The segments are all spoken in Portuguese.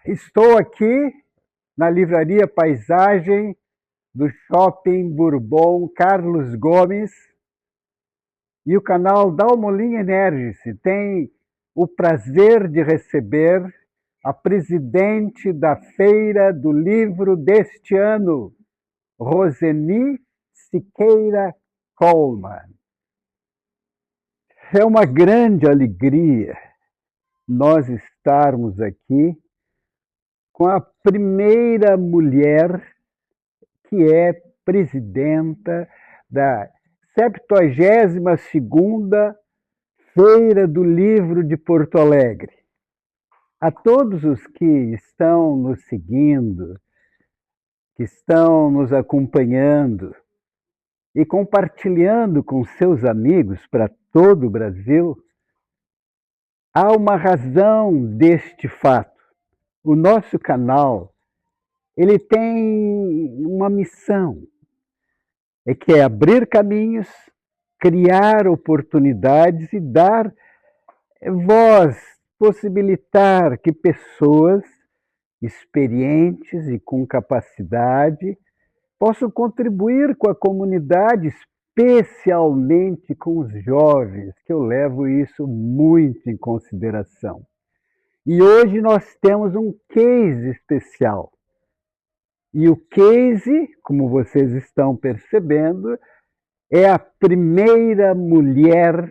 Estou aqui na Livraria Paisagem do Shopping Bourbon Carlos Gomes e o canal Dalmolin Energice tem o prazer de receber a presidente da Feira do Livro deste ano, Roseni Siqueira Coleman. É uma grande alegria nós estarmos aqui com a primeira mulher que é presidenta da 72ª Feira do Livro de Porto Alegre. A todos os que estão nos seguindo, que estão nos acompanhando e compartilhando com seus amigos para todo o Brasil, há uma razão deste fato. O nosso canal, ele tem uma missão, que é abrir caminhos, criar oportunidades e dar voz, possibilitar que pessoas experientes e com capacidade possam contribuir com a comunidade, especialmente com os jovens, que eu levo isso muito em consideração. E hoje nós temos um case especial. E o case, como vocês estão percebendo, é a primeira mulher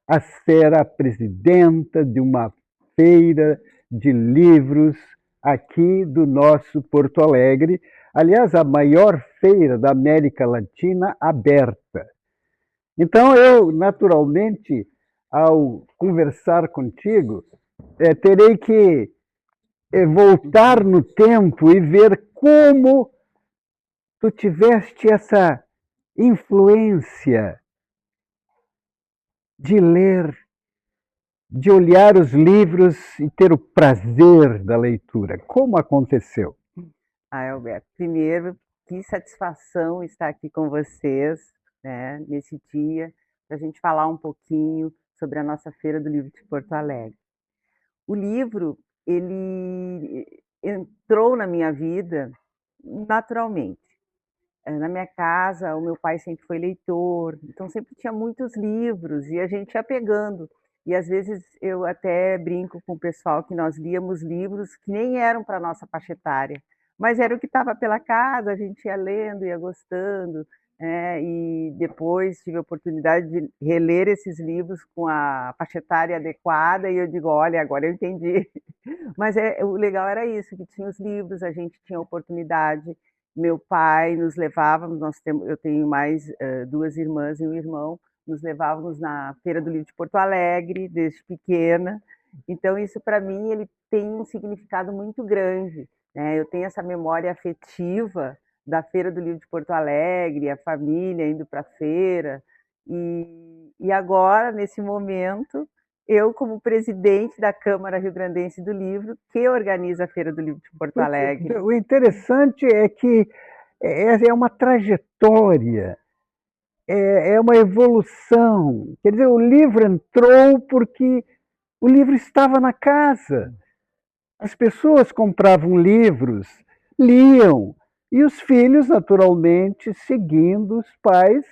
a ser a presidenta de uma feira de livros aqui do nosso Porto Alegre. Aliás, a maior feira da América Latina aberta. Então, eu, naturalmente, ao conversar contigo, terei que voltar no tempo e ver como tu tiveste essa influência de ler, de olhar os livros e ter o prazer da leitura. Como aconteceu? Alberto, primeiro, que satisfação estar aqui com vocês, né, nesse dia, para a gente falar um pouquinho sobre a nossa Feira do Livro de Porto Alegre. O livro, ele entrou na minha vida naturalmente. Na minha casa, o meu pai sempre foi leitor, então sempre tinha muitos livros e a gente ia pegando. E às vezes eu até brinco com o pessoal que nós líamos livros que nem eram para a nossa faixa etária, mas era o que estava pela casa, a gente ia lendo, ia gostando, e depois tive a oportunidade de reler esses livros com a faixa etária adequada e eu digo, olha, agora eu entendi. Mas o legal era isso, que tinha os livros, a gente tinha a oportunidade. Meu pai nos levávamos, eu tenho mais duas irmãs e um irmão, nos levávamos na Feira do Livro de Porto Alegre, desde pequena. Então, isso para mim ele tem um significado muito grande, né? Eu tenho essa memória afetiva da Feira do Livro de Porto Alegre, a família indo para a feira. E agora, nesse momento, eu, como presidente da Câmara Rio-Grandense do Livro, que organiza a Feira do Livro de Porto Alegre. O interessante é que é uma trajetória, é uma evolução. Quer dizer, o livro entrou porque o livro estava na casa. As pessoas compravam livros, liam, e os filhos, naturalmente, seguindo os pais,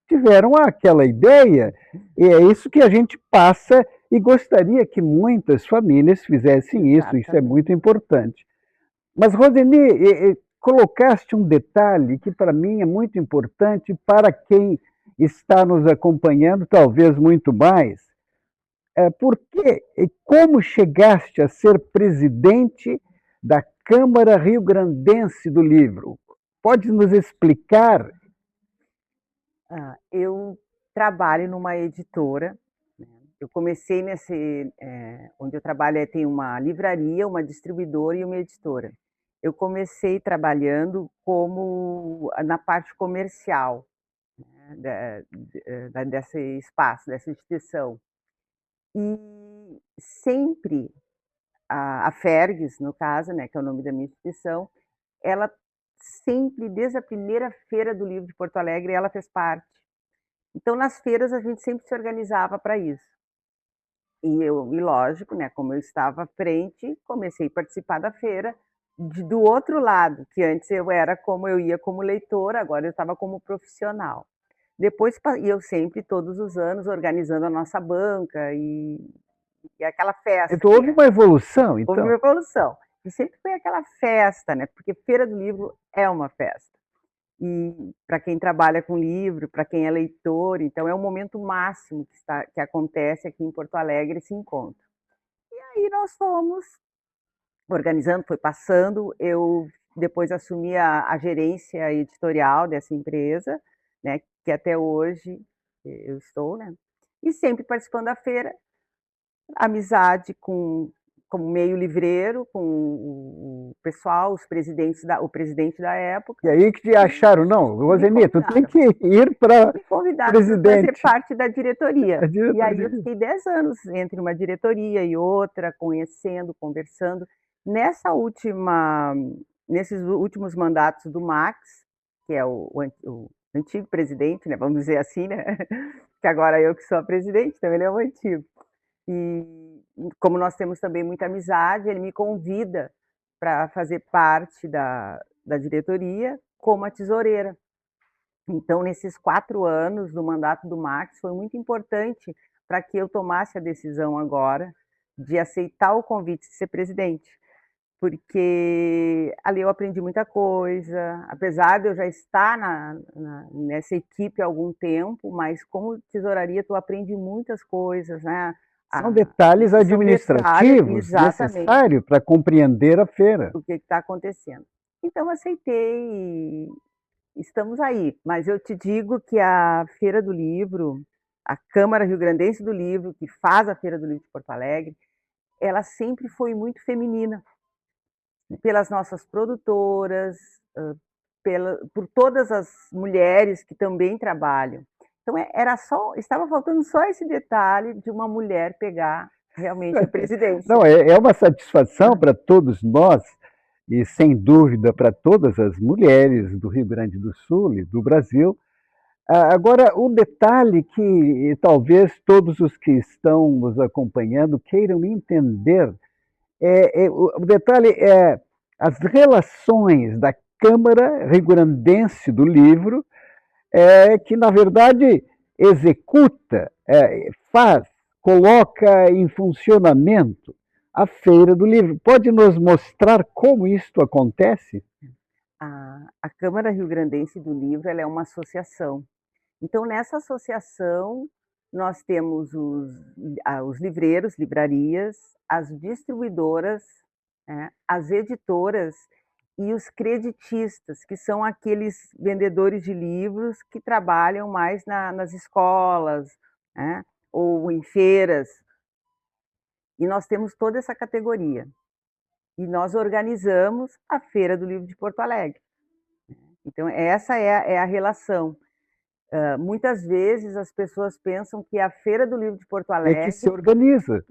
tiveram aquela ideia. E é isso que a gente passa e gostaria que muitas famílias fizessem isso. Isso é muito importante. Mas, Roseni, colocaste um detalhe que para mim é muito importante para quem está nos acompanhando, talvez muito mais. Por que e como chegaste a ser presidente da Câmara Rio-Grandense do Livro? Pode nos explicar? Eu trabalho numa editora. Eu comecei onde eu trabalho tem uma livraria, uma distribuidora e uma editora. Eu comecei trabalhando como na parte comercial, né, desse espaço, dessa instituição. E sempre a Fergs, no caso, né, que é o nome da minha instituição, ela sempre, desde a primeira Feira do Livro de Porto Alegre, ela fez parte. Então, nas feiras, a gente sempre se organizava para isso. E lógico, né, como eu estava à frente, comecei a participar da feira do outro lado, que antes eu ia como leitora, agora eu estava como profissional. Depois, e eu sempre, todos os anos, organizando a nossa banca e aquela festa Então, que houve uma evolução, houve uma então. evolução. E sempre foi aquela festa, né? Porque Feira do Livro é uma festa. E para quem trabalha com livro, para quem é leitor, então é o momento máximo que acontece aqui em Porto Alegre, esse encontro. E aí nós fomos organizando, foi passando, eu depois assumi a gerência editorial dessa empresa, né, que até hoje eu estou, né, e sempre participando da feira, amizade com o meio livreiro, com o pessoal, o presidente da E época, aí que te acharam, não, me Roseni, tu tem convidaram. que ir para Me convidaram para fazer presidente, parte da diretoria. a E aí eu diretoria. fiquei 10 anos entre uma diretoria e outra, conhecendo, conversando. Nessa última Nesses últimos mandatos do Max, que é o antigo presidente, né, vamos dizer assim, né, que agora eu que sou a presidente, então ele é o antigo. E como nós temos também muita amizade, ele me convida para fazer parte da diretoria como a tesoureira. Então, nesses 4 anos do mandato do Max, foi muito importante para que eu tomasse a decisão agora de aceitar o convite de ser presidente, porque ali eu aprendi muita coisa, apesar de eu já estar nessa equipe há algum tempo, mas como tesouraria tu aprende muitas coisas, né? São detalhes São detalhes, administrativos exatamente, necessários para compreender a feira. o que está acontecendo. Então, aceitei. Estamos aí, mas eu te digo que a Feira do Livro, a Câmara Rio-Grandense do Livro, que faz a Feira do Livro de Porto Alegre, ela sempre foi muito feminina, pelas nossas produtoras, por todas as mulheres que também trabalham. Então estava faltando só esse detalhe de uma mulher pegar realmente a Não, presidência. é uma satisfação para todos nós, e sem dúvida para todas as mulheres do Rio Grande do Sul e do Brasil. Agora, um detalhe que talvez todos os que estão nos acompanhando queiram entender, o detalhe é as relações da Câmara Rio-Grandense do Livro, que na verdade executa, faz, coloca em funcionamento a Feira do Livro. Pode nos mostrar como isto acontece? A Câmara Rio-Grandense do Livro, ela é uma associação. Então, nessa associação, nós temos os livreiros, livrarias, as distribuidoras, né, as editoras e os creditistas, que são aqueles vendedores de livros que trabalham mais nas escolas, né, ou em feiras. E nós temos toda essa categoria. E nós organizamos a Feira do Livro de Porto Alegre. Então, essa é a relação. Muitas vezes as pessoas pensam que a Feira do Livro de Porto É que se Alegre organiza.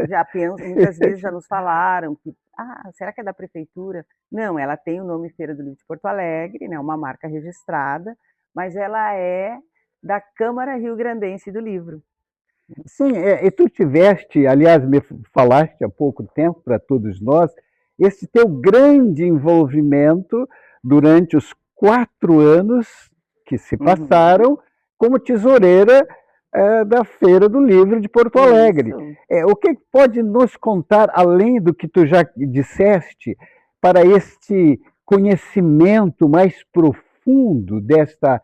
já pensam, muitas vezes já nos falaram que, será que é da prefeitura? Não, ela tem o nome Feira do Livro de Porto Alegre, né, uma marca registrada, mas ela é da Câmara Rio-Grandense do Livro. Sim, e tu tiveste, aliás, me falaste há pouco tempo para todos nós, esse teu grande envolvimento durante os 4 anos que se Uhum. passaram como tesoureira da Feira do Livro de Porto Alegre. Isso. O que pode nos contar, além do que tu já disseste, para este conhecimento mais profundo desta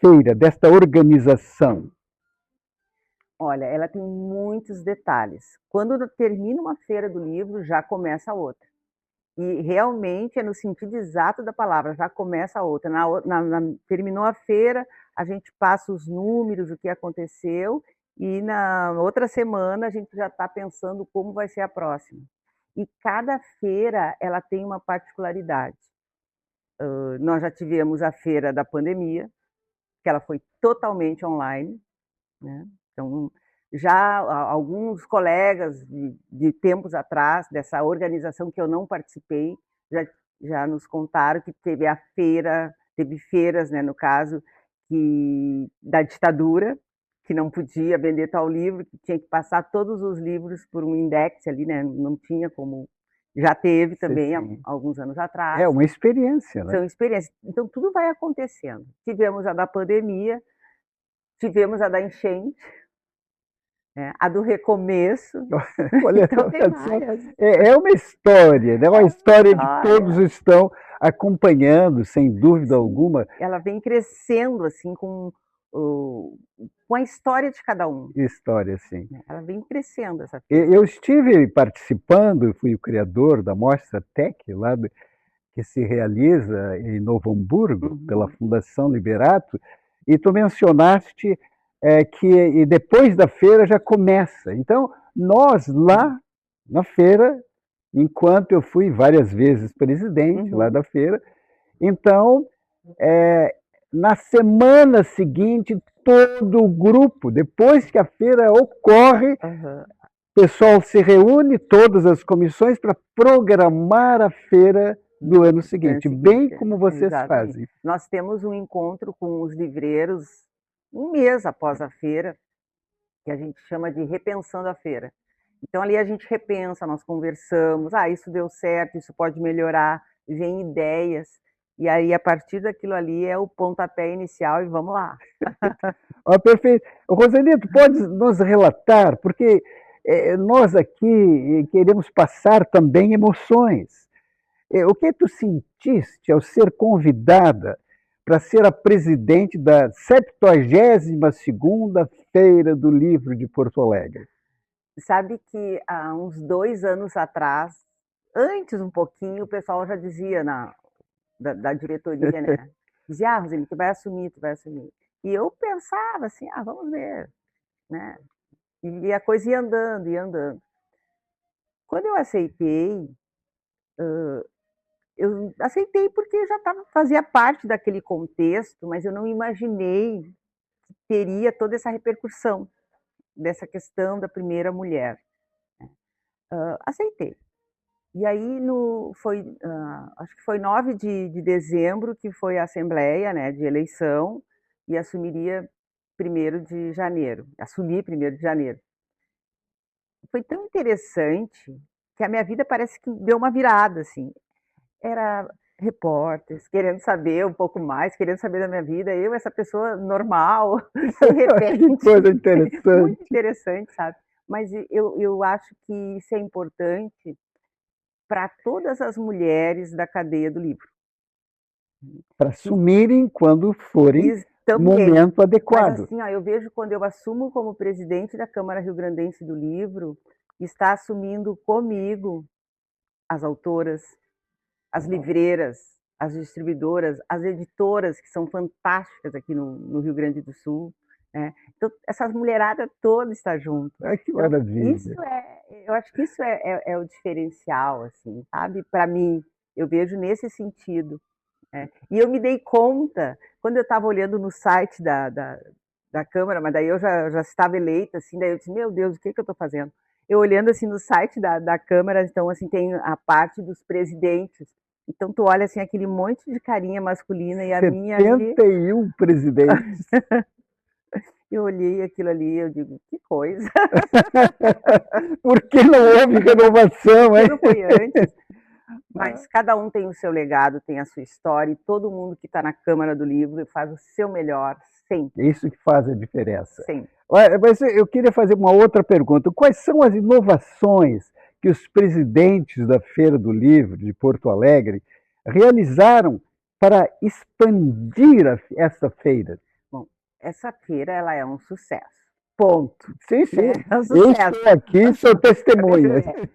feira, desta organização? Olha, ela tem muitos detalhes. Quando termina uma feira do livro, já começa outra. E realmente é no sentido exato da palavra, já começa a outra. Terminou a feira, a gente passa os números, o que aconteceu, e na outra semana a gente já está pensando como vai ser a próxima. E cada feira ela tem uma particularidade. Nós já tivemos a feira da pandemia, que ela foi totalmente online, né? Então, já alguns colegas de tempos atrás, dessa organização que eu não participei, já nos contaram que teve feiras, né, no caso, da ditadura, que não podia vender tal livro, que tinha que passar todos os livros por um index ali, né? Não tinha como. Já teve Sim, também há sim. alguns anos É atrás. uma experiência, né? São experiências. Então, tudo vai acontecendo. Tivemos a da pandemia, tivemos a da enchente, né? A do recomeço. Olha, Então, tem olha só, várias. é uma história, né? É Uma uma história que todos história. estão acompanhando, sem dúvida Sim, alguma. ela vem crescendo assim com a história de cada um, História, sim. né, ela vem crescendo essa feira. Eu estive participando, fui o criador da Mostra Tech, que se realiza em Novo Hamburgo, pela Uhum, Fundação Liberato, e tu mencionaste que e depois da feira já começa. Então, nós lá na feira, enquanto eu fui várias vezes presidente lá uhum, da feira, então, na semana seguinte, todo o grupo, depois que a feira ocorre, aham, o pessoal se reúne, todas as comissões, para programar a feira do ano no ano seguinte, bem seguinte, como vocês exatamente. fazem. Nós temos um encontro com os livreiros, um mês após a feira, que a gente chama de repensando a feira. Então ali a gente repensa, nós conversamos, isso deu certo, isso pode melhorar, vem ideias, e aí a partir daquilo ali é o pontapé inicial e vamos lá. Perfeito. Roseli, tu pode nos relatar, porque nós aqui queremos passar também emoções. O que tu sentiste ao ser convidada para ser a presidente da 72ª Feira do Livro de Porto Alegre? Sabe que há uns 2 anos atrás, antes um pouquinho, o pessoal já dizia da diretoria, né, dizia: Roseli, tu vai assumir, tu vai assumir. E eu pensava assim: vamos ver, né, e a coisa ia andando, ia andando. Quando eu aceitei, eu aceitei porque já fazia parte daquele contexto, mas eu não imaginei que teria toda essa repercussão, dessa questão da primeira mulher. Aceitei. E aí acho que foi 9 de dezembro que foi a assembleia, né, de eleição, e assumiria 1º de janeiro, assumi 1º de janeiro. Foi tão interessante que a minha vida parece que deu uma virada, assim. Era repórteres querendo saber um pouco mais, querendo saber da minha vida, eu, essa pessoa normal, de Que repente, coisa muito interessante. interessante, sabe. Mas eu acho que isso é importante para todas as mulheres da cadeia do livro. Para Que assumirem quando forem também, momento mas adequado. assim, eu vejo quando eu assumo como presidente da Câmara Rio-Grandense do Livro, está assumindo comigo as autoras, as livreiras, as distribuidoras, as editoras, que são fantásticas aqui no Rio Grande do Sul, né. Então, essa mulherada toda está junto. Ai, que Então, maravilha. eu acho que isso é o diferencial, assim, sabe, para mim, eu vejo nesse sentido. E eu me dei conta, quando eu estava olhando no site da Câmara, mas daí eu já estava eleita, assim, daí eu disse: "Meu Deus, o que que eu estou fazendo?". Eu olhando, assim, no site da Câmara, então, assim, tem a parte dos presidentes, então tu olha, assim, aquele monte de carinha masculina e a minha ali, 71 presidentes. eu olhei aquilo ali, eu digo: "Que coisa, Por que não houve por renovação, que hein? não foi antes?". Mas cada um tem o seu legado, tem a sua história, e todo mundo que está na Câmara do Livro faz o seu melhor, sempre, É isso que faz a diferença. sempre. Olha, mas eu queria fazer uma outra pergunta. Quais são as inovações que os presidentes da Feira do Livro de Porto Alegre realizaram para expandir essa feira? Bom, essa feira ela é um sucesso, ponto, Sim, né, sim. é um Eu sucesso. estou aqui, sou testemunha. É.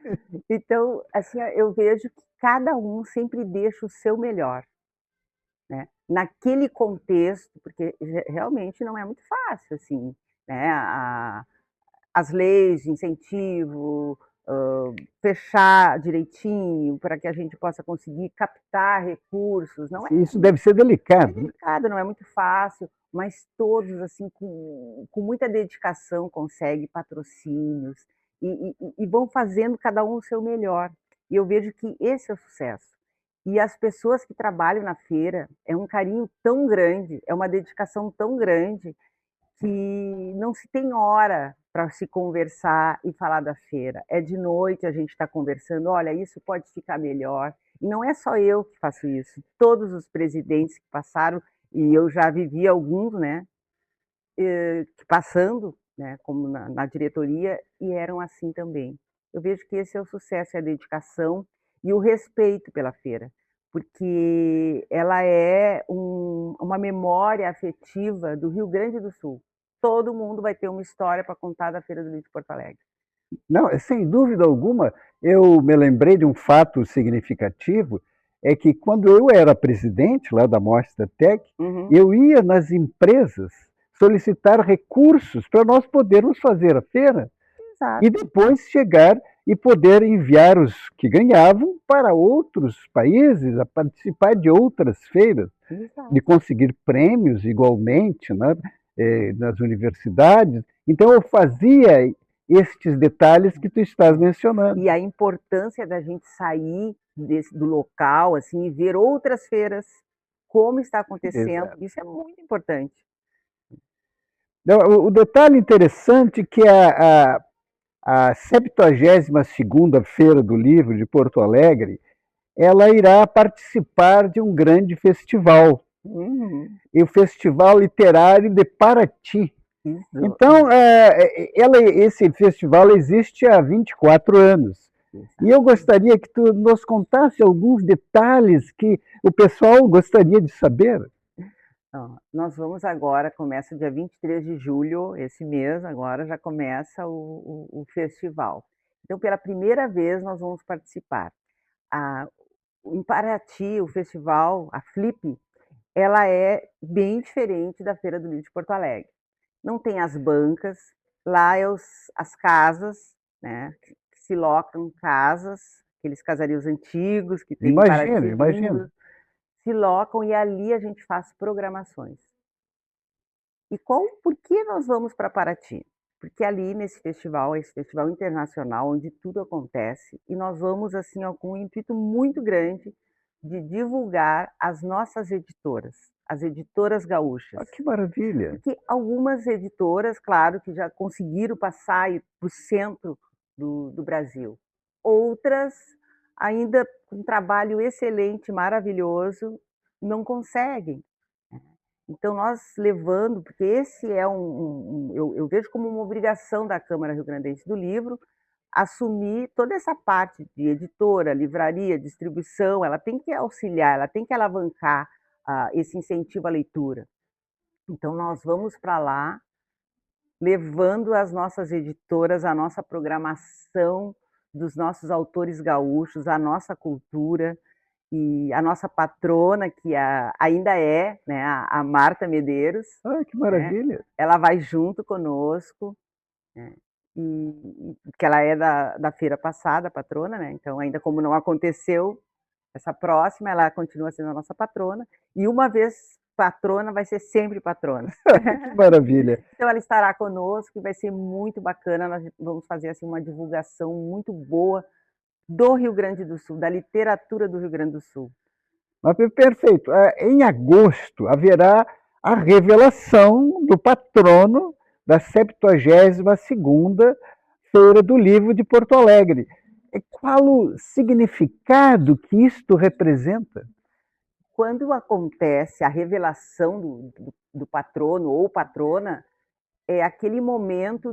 Então, assim, eu vejo que cada um sempre deixa o seu melhor, né, naquele contexto, porque realmente não é muito fácil, assim, né, as leis de incentivo, fechar direitinho para que a gente possa conseguir captar recursos, não é Isso deve ser delicado, né? delicado, não é muito fácil, mas todos, assim, com muita dedicação conseguem patrocínios e vão fazendo cada um o seu melhor. E eu vejo que esse é o sucesso. E as pessoas que trabalham na feira, é um carinho tão grande, é uma dedicação tão grande, que não se tem hora para se conversar e falar da feira. É de noite a gente está conversando, olha, isso pode ficar melhor. E não é só eu que faço isso, todos os presidentes que passaram, e eu já vivi alguns, né, passando, né, como na diretoria, e eram assim também. Eu vejo que esse é o sucesso, é a dedicação e o respeito pela feira, porque ela é uma memória afetiva do Rio Grande do Sul. Todo mundo vai ter uma história para contar da Feira do Livro de Porto Alegre. Não, sem dúvida alguma, eu me lembrei de um fato significativo, é que quando eu era presidente lá da Mostra Tech, Uhum. eu ia nas empresas solicitar recursos para nós podermos fazer a feira e Exato, depois chegar e poder enviar os que ganhavam para outros países, a participar de outras feiras, de exato. conseguir prêmios igualmente, né, nas universidades. Então eu fazia estes detalhes que tu estás mencionando. E a importância da gente sair do local, assim, e ver outras feiras, como está acontecendo, Exato. isso é muito importante. Não, o detalhe interessante é que a 72ª Feira do Livro de Porto Alegre, ela irá participar de um grande festival, Uhum. e o Festival Literário de Paraty. Isso, Então, esse festival existe há 24 anos. E eu exato. gostaria que tu nos contasse alguns detalhes que o pessoal gostaria de saber. Ó, nós vamos agora, começa dia 23 de julho, esse mês agora já começa o festival. Então, pela primeira vez, nós vamos participar. A, em Paraty, o festival, a Flip, ela é bem diferente da Feira do Livro de Porto Alegre. Não tem as bancas, lá é as casas, né, que se locam casas, aqueles casarios antigos que tem em Imagino, Paraty, imagino. lindos, se locam e ali a gente faz programações. E por que nós vamos para Paraty? Porque ali nesse festival, esse festival internacional, onde tudo acontece, e nós vamos assim ó, com um intuito muito grande de divulgar as nossas editoras, as editoras gaúchas. Ah, que maravilha. Porque algumas editoras, claro, que já conseguiram passar para o centro do Brasil. Outras, ainda com um trabalho excelente, maravilhoso, não conseguem. Então, nós levando, porque esse é eu vejo como uma obrigação da Câmara Rio-Grandense do Livro, assumir toda essa parte de editora, livraria, distribuição, ela tem que auxiliar, ela tem que alavancar esse incentivo à leitura. Então, nós vamos para lá, levando as nossas editoras, a nossa programação dos nossos autores gaúchos, a nossa cultura, e a nossa patrona, que ainda é, né, a Marta Medeiros, Ah, que né, maravilha. ela vai junto conosco, né, que ela é da feira passada, a patrona, né, então ainda como não aconteceu essa próxima, ela continua sendo a nossa patrona, e uma vez patrona, vai ser sempre patrona. Que maravilha. Então ela estará conosco e vai ser muito bacana, nós vamos fazer assim, uma divulgação muito boa do Rio Grande do Sul, da literatura do Rio Grande do Sul. Mas perfeito. Em agosto haverá a revelação do patrono da 72ª Feira do Livro de Porto Alegre. Qual o significado que isto representa? Quando acontece a revelação do patrono ou patrona, é aquele momento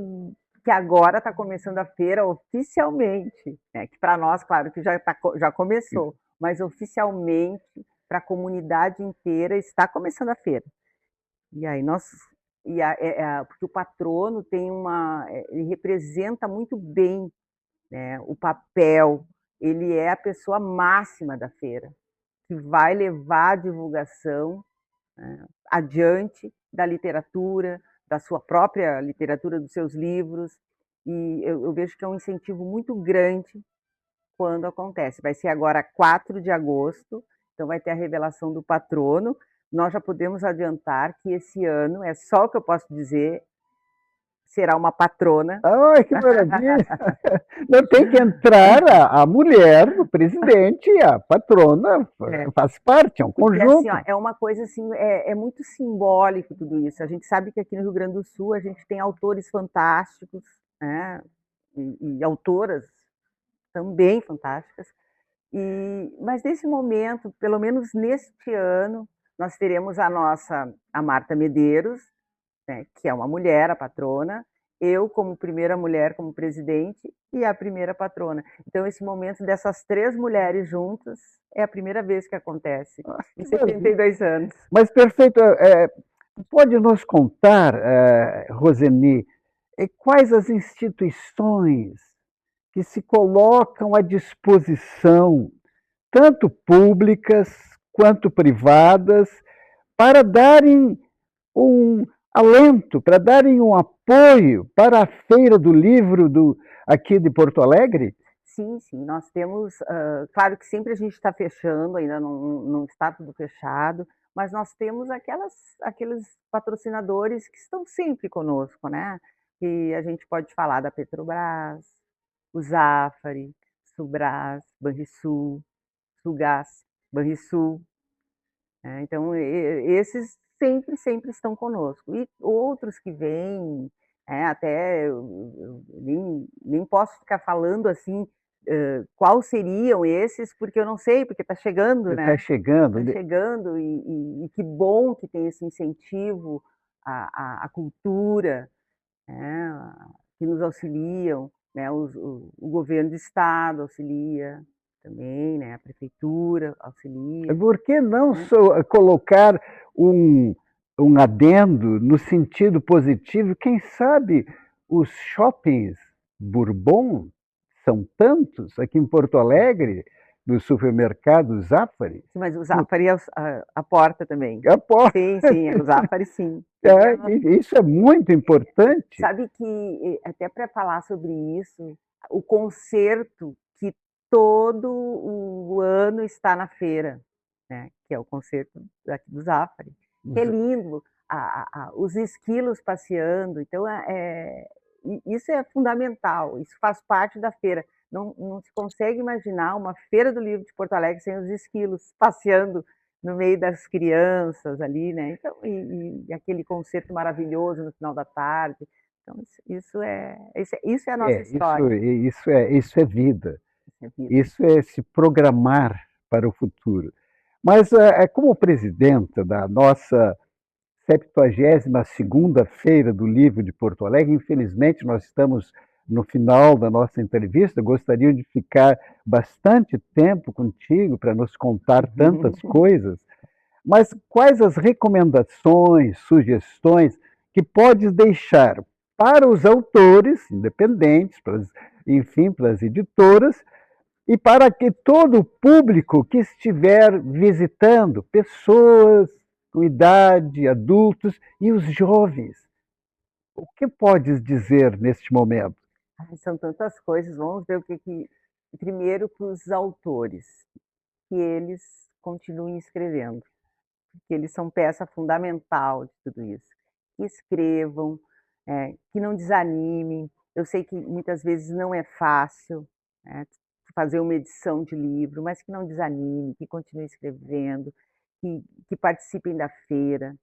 que agora está começando a feira oficialmente, né? Que para nós, claro, que já começou, mas oficialmente para a comunidade inteira está começando a feira. E aí nós, porque o patrono tem ele representa muito bem, né, o papel, ele é a pessoa máxima da feira, que vai levar a divulgação, né, adiante da literatura, da sua própria literatura, dos seus livros, e eu vejo que é um incentivo muito grande quando acontece. Vai ser agora 4 de agosto, então vai ter a revelação do patrono. Nós já podemos adiantar que esse ano, é só o que eu posso dizer, será uma patrona. Ai, que maravilha! Não tem que entrar a mulher do presidente, a patrona É, faz parte, é um porque assim, ó, conjunto. é uma coisa assim, é muito simbólico tudo isso. A gente sabe que aqui no Rio Grande do Sul a gente tem autores fantásticos, né? E autoras também fantásticas. Mas nesse momento, pelo menos neste ano, nós teremos a Marta Medeiros, né, que é uma mulher, a patrona, eu como primeira mulher como presidente e a primeira patrona. Então esse momento dessas 3 mulheres juntas é a primeira vez que acontece Ah, em que maravilha! 72 anos. Mas perfeito, pode nos contar, Roseni, quais as instituições que se colocam à disposição, tanto públicas quanto privadas, para darem um alento, para darem um apoio para a Feira do Livro aqui de Porto Alegre? Sim, sim, nós temos, claro que sempre a gente está fechando, ainda não está tudo fechado, mas nós temos aqueles patrocinadores que estão sempre conosco, né? E a gente pode falar da Petrobras, o Zafari, Subras, Banrisul, Sulgás, Banrisul, né? Então, esses sempre, sempre estão conosco. E outros que vêm, até eu nem posso ficar falando assim, quais seriam esses, porque eu não sei, porque está chegando, Está né? chegando. Está chegando, e que bom que tem esse incentivo à cultura, né? Que nos auxiliam, né? O governo do estado auxilia também, né? A prefeitura auxilia. Por que não Né? colocar um, um adendo no sentido positivo? Quem sabe os shoppings Bourbon são tantos aqui em Porto Alegre, no supermercado Zafari? Sim, mas o Zafari é a porta também. Aposto. Sim, sim, o Zafari sim. Ele Isso é muito importante. sabe que, até para falar sobre isso, o concerto que todo o ano está na feira, né? Que é o concerto daqui do Zafari, que é lindo, os esquilos passeando, então isso é fundamental, isso faz parte da feira. Não se consegue imaginar uma feira do livro de Porto Alegre sem os esquilos passeando no meio das crianças ali, né? Então, e aquele concerto maravilhoso no final da tarde. Então, isso é a nossa história. Isso é vida. Isso é vida. Isso é se programar para o futuro. Mas, como presidenta da nossa 72ª Feira do Livro de Porto Alegre, infelizmente nós estamos no final da nossa entrevista, gostaria de ficar bastante tempo contigo para nos contar tantas coisas, mas quais as recomendações, sugestões que podes deixar para os autores independentes, enfim, para as editoras, e para que todo o público que estiver visitando, pessoas com idade, adultos e os jovens, o que podes dizer neste momento? Ai, são tantas coisas. Vamos ver primeiro para os autores, que eles continuem escrevendo, porque eles são peça fundamental de tudo isso. Que escrevam, que não desanimem. Eu sei que muitas vezes não é fácil, né, fazer uma edição de livro, mas que não desanime, que continuem escrevendo, que participem da feira.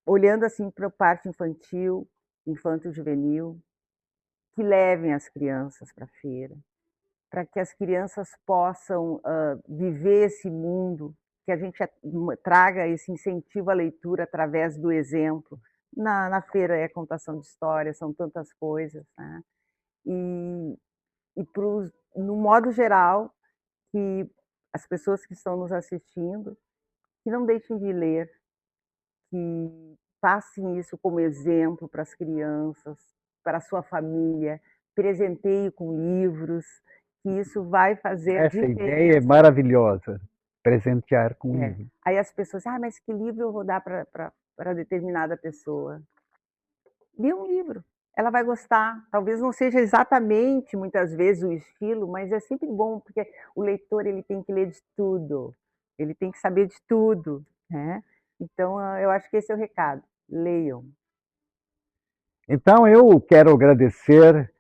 Olhando assim para a parte infantil, infanto-juvenil, que levem as crianças para a feira, para que as crianças possam viver esse mundo, que a gente traga esse incentivo à leitura através do exemplo. Na feira é contação de histórias, são tantas coisas, né? E, no modo geral, que as pessoas que estão nos assistindo, que não deixem de ler, que passem isso como exemplo para as crianças, para a sua família, presenteie com livros, que isso vai fazer Essa ideia é diferença. maravilhosa, presentear com livro. Aí as pessoas, mas que livro eu vou dar para determinada pessoa? Dê um livro, ela vai gostar. Talvez não seja exatamente, muitas vezes, o estilo, mas é sempre bom, porque o leitor ele tem que ler de tudo, ele tem que saber de tudo, né? Então, eu acho que esse é o recado, leiam. Então, eu quero agradecer,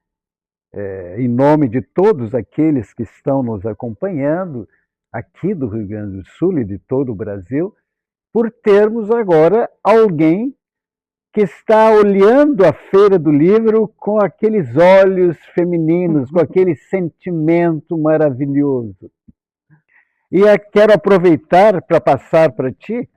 em nome de todos aqueles que estão nos acompanhando, aqui do Rio Grande do Sul e de todo o Brasil, por termos agora alguém que está olhando a Feira do Livro com aqueles olhos femininos, com aquele sentimento maravilhoso. E quero aproveitar para passar para ti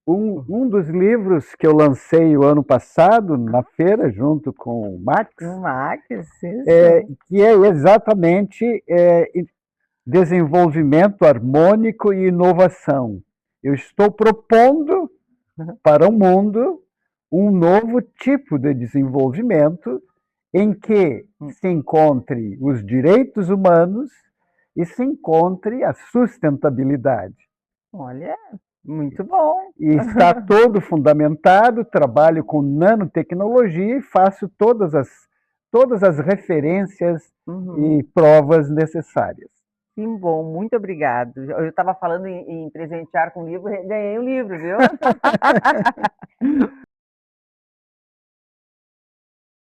um dos livros que eu lancei o ano passado na feira, junto com o Max, O Max, isso. que é exatamente desenvolvimento harmônico e inovação. Eu estou propondo para o mundo um novo tipo de desenvolvimento em que se encontre os direitos humanos e se encontre a sustentabilidade. Olha, muito bom. E está todo fundamentado, trabalho com nanotecnologia e faço todas as referências e provas necessárias. Que bom, muito obrigado. Eu estava falando em presentear com livro, ganhei um livro, viu?